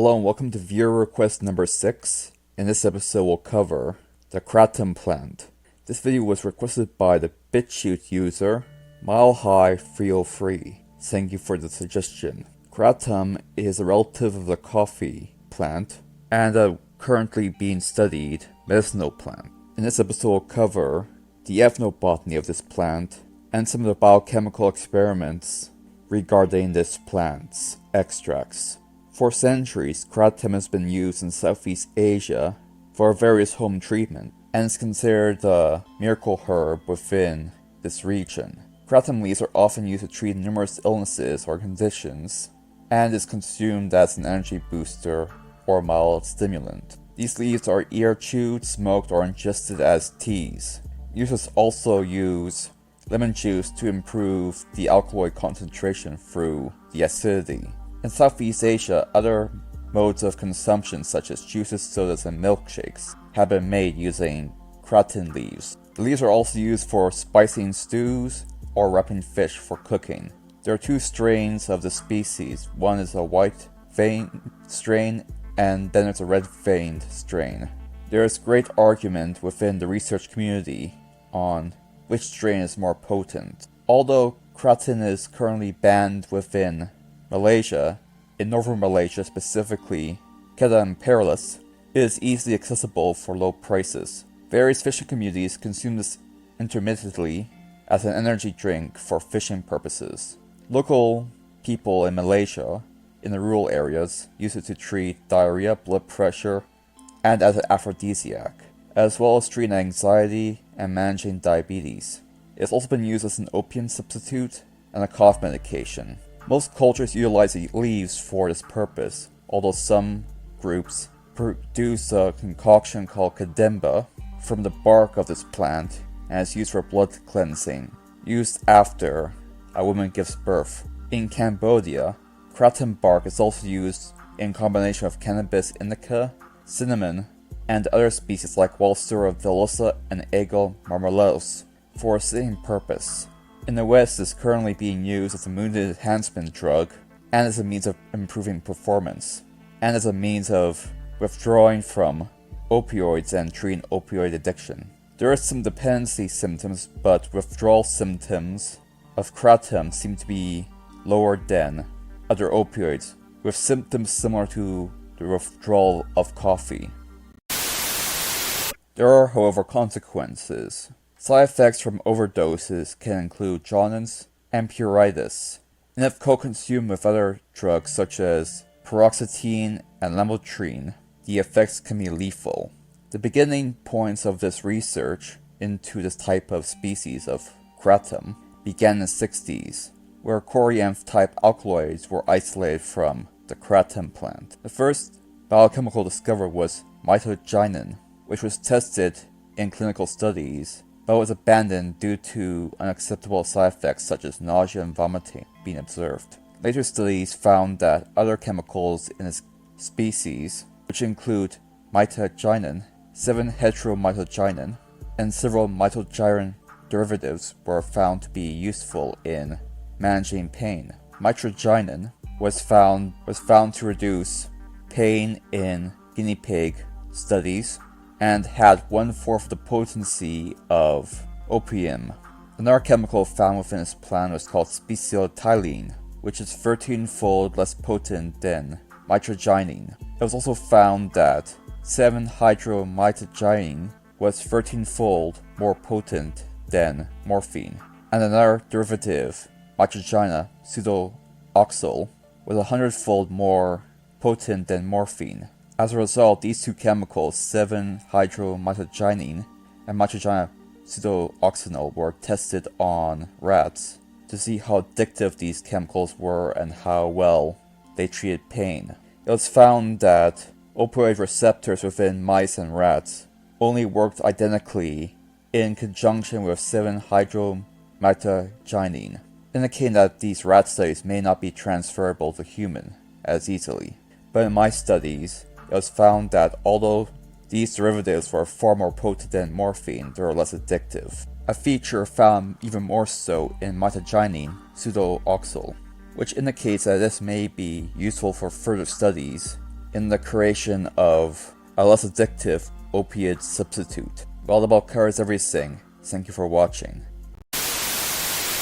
Hello and welcome to viewer request number 6. In this episode we'll cover the Kratom plant. This video was requested by the BitChute user Mile High 303. Thank you for the suggestion. Kratom is a relative of the coffee plant and a currently being studied medicinal plant. In this episode we'll cover the ethnobotany of this plant and some of the biochemical experiments regarding this plant's extracts. For centuries, kratom has been used in Southeast Asia for various home treatment and is considered a miracle herb within this region. Kratom leaves are often used to treat numerous illnesses or conditions and is consumed as an energy booster or mild stimulant. These leaves are either chewed, smoked, or ingested as teas. Users also use lemon juice to improve the alkaloid concentration through the acidity. In Southeast Asia, other modes of consumption such as juices, sodas, and milkshakes have been made using kratom leaves. The leaves are also used for spicing stews or wrapping fish for cooking. There are two strains of the species. One is a white veined strain and then there's a red veined strain. There is great argument within the research community on which strain is more potent. Although kratom is currently banned within Malaysia, in northern Malaysia specifically, Kedah and Perlis, it is easily accessible for low prices. Various fishing communities consume this intermittently as an energy drink for fishing purposes. Local people in Malaysia, in the rural areas, use it to treat diarrhea, blood pressure, and as an aphrodisiac, as well as treating anxiety and managing diabetes. It has also been used as an opium substitute and a cough medication. Most cultures utilize the leaves for this purpose, although some groups produce a concoction called kademba from the bark of this plant and is used for blood cleansing, used after a woman gives birth. In Cambodia, kratom bark is also used in combination of cannabis indica, cinnamon, and other species like Walsura villosa and Aegle marmelos for the same purpose. In the West, it is currently being used as a mood enhancement drug and as a means of improving performance, and as a means of withdrawing from opioids and treating opioid addiction. There are some dependency symptoms, but withdrawal symptoms of kratom seem to be lower than other opioids, with symptoms similar to the withdrawal of coffee. There are, however, consequences. Side effects from overdoses can include jaundice and pruritus, and if co-consumed with other drugs such as paroxetine and lamotrigine, the effects can be lethal. The beginning points of this research into this type of species of kratom began in the 60s, where corianth-type alkaloids were isolated from the kratom plant. The first biochemical discovery was mitogynin, which was tested in clinical studies, but was abandoned due to unacceptable side effects such as nausea and vomiting being observed. Later studies found that other chemicals in this species, which include mitogynin, 7-heteromitogynin, and several mitogyrin derivatives, were found to be useful in managing pain. Mitrogynin was found to reduce pain in guinea pig studies and had 1/4 the potency of opium. Another chemical found within this plant was called speciotylene, which is 13-fold less potent than mitrogynin. It was also found that 7-hydromitogynin was 13-fold more potent than morphine, and another derivative, mitrogyna pseudoxyl, was 100-fold more potent than morphine. As a result, these two chemicals, 7-hydromitogynin and mitrogyna pseudoxyl, were tested on rats to see how addictive these chemicals were and how well they treated pain. It was found that opioid receptors within mice and rats only worked identically in conjunction with 7-hydromitogynin, indicating that these rat studies may not be transferable to human as easily. But in mice studies, it was found that although these derivatives were far more potent than morphine, they were less addictive. A feature found even more so in mitogynin pseudoxyl, which indicates that this may be useful for further studies in the creation of a less addictive opiate substitute. Volleyball covers everything. Thank you for watching.